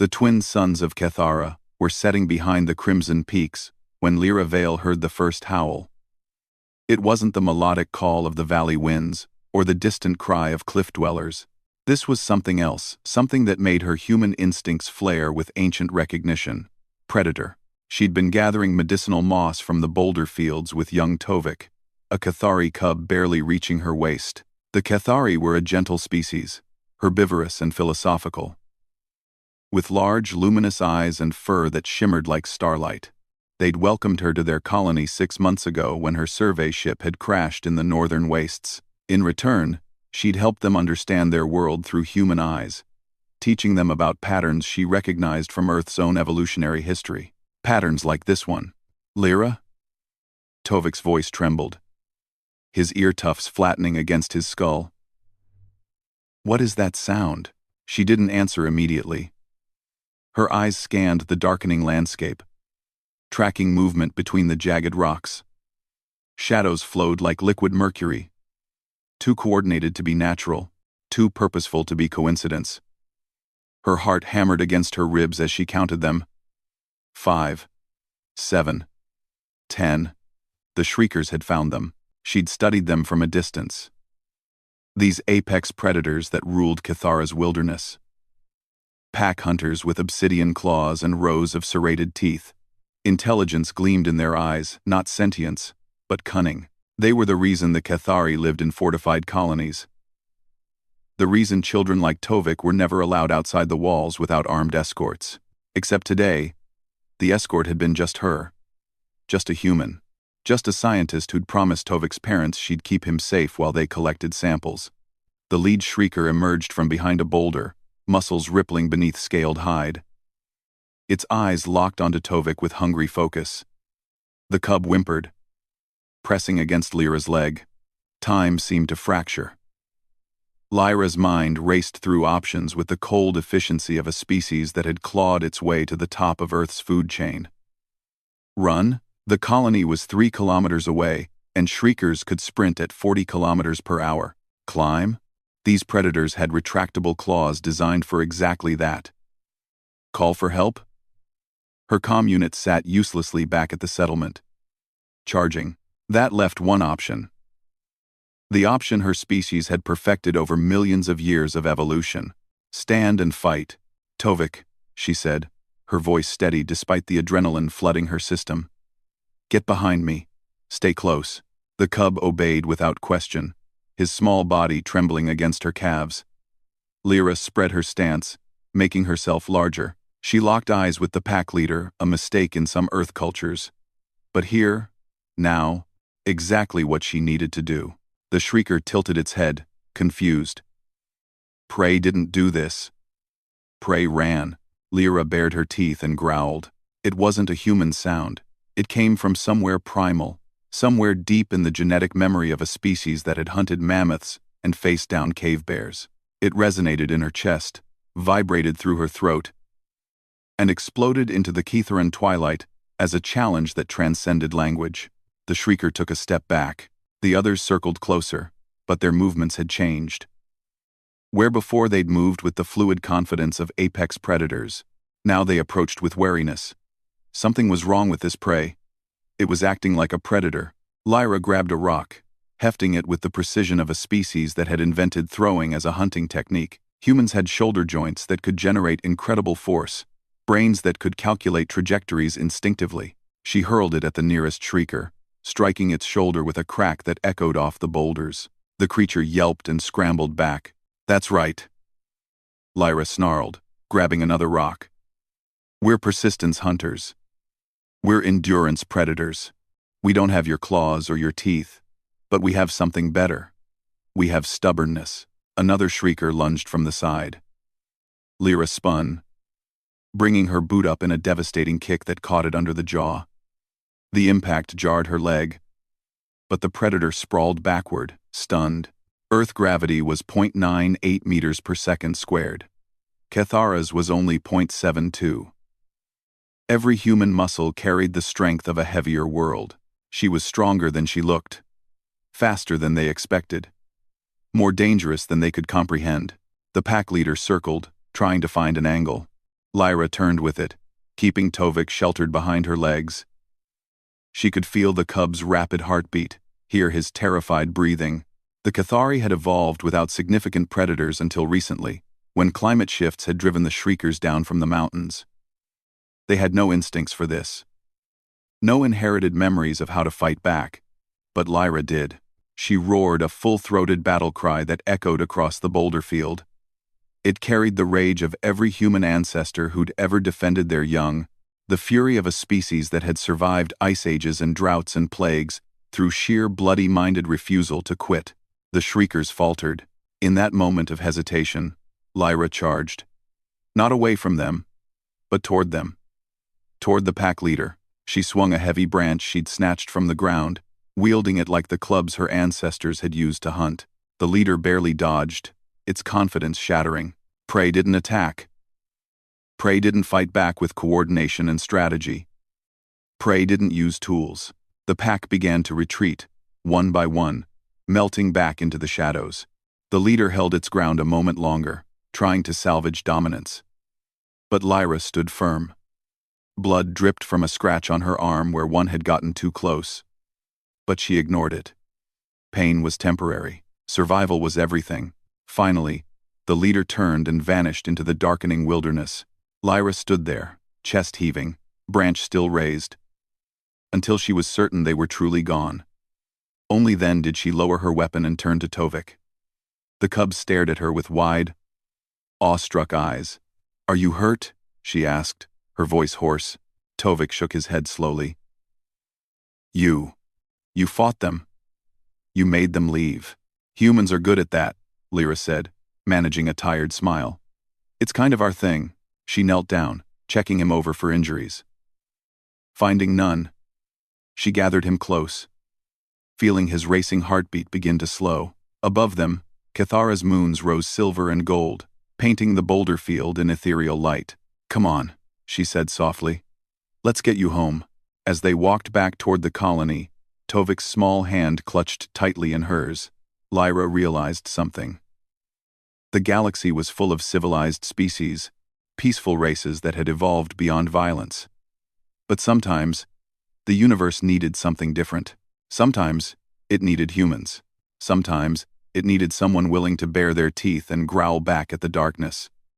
The twin sons of Kethara were setting behind the crimson peaks when Lyra Vale heard the first howl. It wasn't the melodic call of the valley winds or the distant cry of cliff dwellers. This was something else, something that made her human instincts flare with ancient recognition. Predator. She'd been gathering medicinal moss from the boulder fields with young Tovik, a Cathari cub barely reaching her waist. The Cathari were a gentle species, herbivorous and philosophical, with large, luminous eyes and fur that shimmered like starlight. They'd welcomed her to their colony 6 months ago when her survey ship had crashed in the northern wastes. In return, she'd helped them understand their world through human eyes, teaching them about patterns she recognized from Earth's own evolutionary history. Patterns like this one. Lyra? Tovik's voice trembled, his ear tufts flattening against his skull. What is that sound? She didn't answer immediately. Her eyes scanned the darkening landscape, tracking movement between the jagged rocks. Shadows flowed like liquid mercury, too coordinated to be natural, too purposeful to be coincidence. Her heart hammered against her ribs as she counted them. 5, 7, 10. The shriekers had found them. She'd studied them from a distance. These apex predators that ruled Kethara's wilderness. Pack hunters with obsidian claws and rows of serrated teeth. Intelligence gleamed in their eyes, not sentience, but cunning. They were the reason the Cathari lived in fortified colonies. The reason children like Tovik were never allowed outside the walls without armed escorts. Except today, the escort had been just her. Just a human. Just a scientist who'd promised Tovik's parents she'd keep him safe while they collected samples. The lead shrieker emerged from behind a boulder, muscles rippling beneath scaled hide. Its eyes locked onto Tovik with hungry focus. The cub whimpered, pressing against Lyra's leg. Time seemed to fracture. Lyra's mind raced through options with the cold efficiency of a species that had clawed its way to the top of Earth's food chain. Run? The colony was 3 kilometers away, and shriekers could sprint at 40 kilometers per hour. Climb? These predators had retractable claws designed for exactly that. Call for help? Her comm unit sat uselessly back at the settlement. Charging. That left one option. The option her species had perfected over millions of years of evolution. Stand and fight. Tovik, she said, her voice steady despite the adrenaline flooding her system. Get behind me. Stay close. The cub obeyed without question, his small body trembling against her calves. Lyra spread her stance, making herself larger. She locked eyes with the pack leader, a mistake in some Earth cultures. But here, now, exactly what she needed to do. The shrieker tilted its head, confused. Prey didn't do this. Prey ran. Lyra bared her teeth and growled. It wasn't a human sound. It came from somewhere primal, somewhere deep in the genetic memory of a species that had hunted mammoths and faced down cave bears. It resonated in her chest, vibrated through her throat, and exploded into the Ketheran twilight as a challenge that transcended language. The shrieker took a step back. The others circled closer, but their movements had changed. Where before they'd moved with the fluid confidence of apex predators, now they approached with wariness. Something was wrong with this prey. It was acting like a predator. Lyra grabbed a rock, hefting it with the precision of a species that had invented throwing as a hunting technique. Humans had shoulder joints that could generate incredible force, brains that could calculate trajectories instinctively. She hurled it at the nearest shrieker, striking its shoulder with a crack that echoed off the boulders. The creature yelped and scrambled back. That's right, Lyra snarled, grabbing another rock. We're persistence hunters. We're endurance predators. We don't have your claws or your teeth, but we have something better. We have stubbornness. Another shrieker lunged from the side. Lyra spun, bringing her boot up in a devastating kick that caught it under the jaw. The impact jarred her leg, but the predator sprawled backward, stunned. Earth gravity was 0.98 meters per second squared. Kethara's was only 0.72. Every human muscle carried the strength of a heavier world. She was stronger than she looked, faster than they expected, more dangerous than they could comprehend. The pack leader circled, trying to find an angle. Lyra turned with it, keeping Tovik sheltered behind her legs. She could feel the cub's rapid heartbeat, hear his terrified breathing. The Cathari had evolved without significant predators until recently, when climate shifts had driven the shriekers down from the mountains. They had no instincts for this. No inherited memories of how to fight back. But Lyra did. She roared a full-throated battle cry that echoed across the boulder field. It carried the rage of every human ancestor who'd ever defended their young, the fury of a species that had survived ice ages and droughts and plagues through sheer bloody-minded refusal to quit. The shriekers faltered. In that moment of hesitation, Lyra charged. Not away from them, but toward them. Toward the pack leader. She swung a heavy branch she'd snatched from the ground, wielding it like the clubs her ancestors had used to hunt. The leader barely dodged, its confidence shattering. Prey didn't attack. Prey didn't fight back with coordination and strategy. Prey didn't use tools. The pack began to retreat, one by one, melting back into the shadows. The leader held its ground a moment longer, trying to salvage dominance. But Lyra stood firm. Blood dripped from a scratch on her arm where one had gotten too close. But she ignored it. Pain was temporary. Survival was everything. Finally, the leader turned and vanished into the darkening wilderness. Lyra stood there, chest heaving, branch still raised, until she was certain they were truly gone. Only then did she lower her weapon and turn to Tovik. The cub stared at her with wide, awestruck eyes. "Are you hurt?" she asked, her voice hoarse. Tovik shook his head slowly. You fought them. You made them leave. Humans are good at that," Lyra said, managing a tired smile. "It's kind of our thing." She knelt down, checking him over for injuries. Finding none, she gathered him close, feeling his racing heartbeat begin to slow. Above them, Cathara's moons rose silver and gold, painting the boulder field in ethereal light. "Come on," she said softly. "Let's get you home." As they walked back toward the colony, Tovik's small hand clutched tightly in hers. Lyra realized something. The galaxy was full of civilized species, peaceful races that had evolved beyond violence. But sometimes, the universe needed something different. Sometimes, it needed humans. Sometimes, it needed someone willing to bare their teeth and growl back at the darkness.